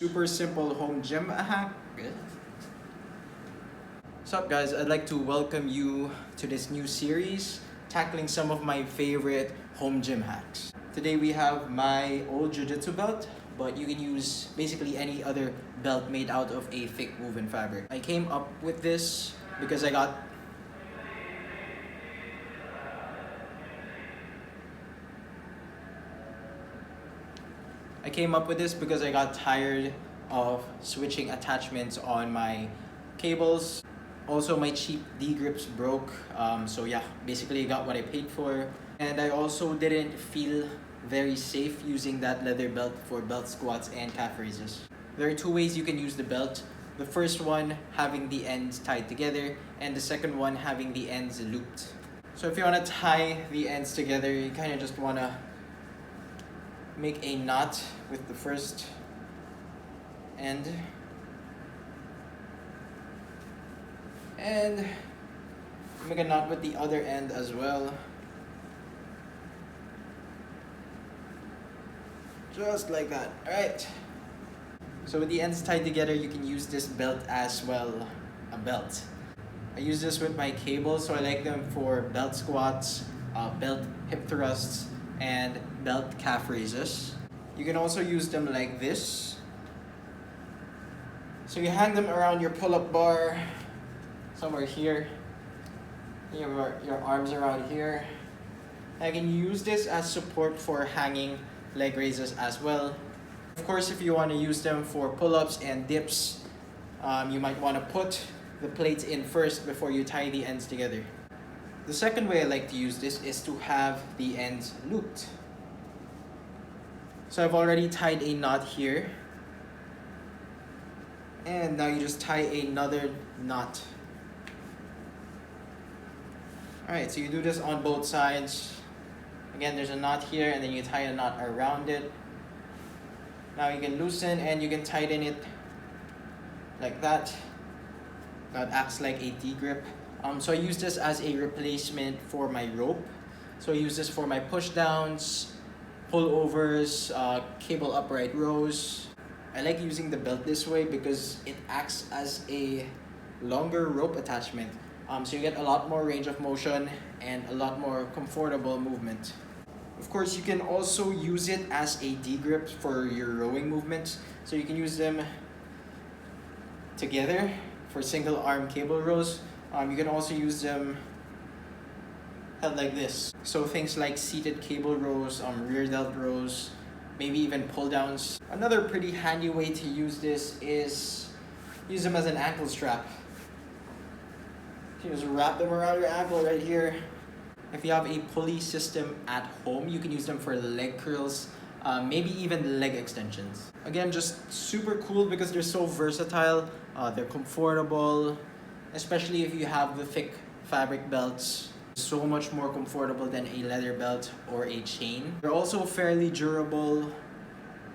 Super simple home gym hack. What's up guys, I'd like to welcome you to this new series tackling some of my favorite home gym hacks. Today we have my old Jujitsu belt, but you can use basically any other belt made out of a thick woven fabric. I came up with this because I got tired of switching attachments on my cables. Also, my cheap D-grips broke, so yeah, basically I got what I paid for. And I also didn't feel very safe using that leather belt for belt squats and calf raises. There are two ways you can use the belt. The first one having the ends tied together, and the second one having the ends looped. So if you want to tie the ends together, you kind of just want to make a knot with the first end and make a knot with the other end as well, just like that. Alright, so with the ends tied together, you can use this belt as well, a belt. I use this with my cables, so I like them for belt squats, belt hip thrusts, and belt calf raises. You can also use them like this. So you hang them around your pull-up bar, somewhere here. You have your arms around here. I can use this as support for hanging leg raises as well. Of course, if you want to use them for pull-ups and dips, you might want to put the plates in first before you tie the ends together. The second way I like to use this is to have the ends looped. So I've already tied a knot here. And now you just tie another knot. Alright, so you do this on both sides. Again, there's a knot here and then you tie a knot around it. Now you can loosen and you can tighten it like that. That acts like a D-grip. So I use this as a replacement for my rope. So I use this for my push downs, pullovers, cable upright rows. I like using the belt this way because it acts as a longer rope attachment. So you get a lot more range of motion and a lot more comfortable movement. Of course, you can also use it as a D-grip for your rowing movements. So you can use them together for single arm cable rows. You can also use them held like this. So things like seated cable rows, rear delt rows, maybe even pull downs. Another pretty handy way to use this is use them as an ankle strap. You just wrap them around your ankle right here. If you have a pulley system at home, you can use them for leg curls, maybe even leg extensions. Again, just super cool because they're so versatile, they're comfortable, especially if you have the thick fabric belts. So much more comfortable than a leather belt or a chain. They're also fairly durable.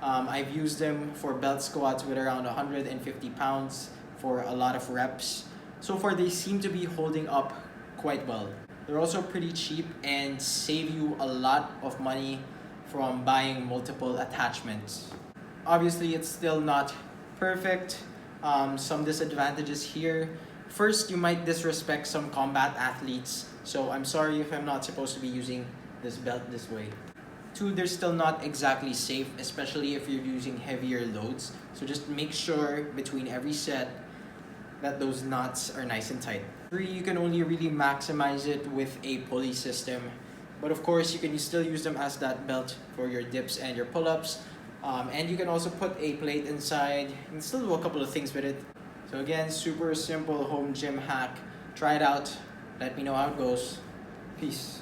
I've used them for belt squats with around 150 pounds for a lot of reps. So far, they seem to be holding up quite well. They're also pretty cheap and save you a lot of money from buying multiple attachments. Obviously, it's still not perfect. Some disadvantages here. First, you might disrespect some combat athletes, so I'm sorry if I'm not supposed to be using this belt this way. Two, they're still not exactly safe, especially if you're using heavier loads. So just make sure between every set that those knots are nice and tight. Three, you can only really maximize it with a pulley system. But of course, you can still use them as that belt for your dips and your pull-ups. And you can also put a plate inside. You can still do a couple of things with it. So again, super simple home gym hack. Try it out. Let me know how it goes. Peace.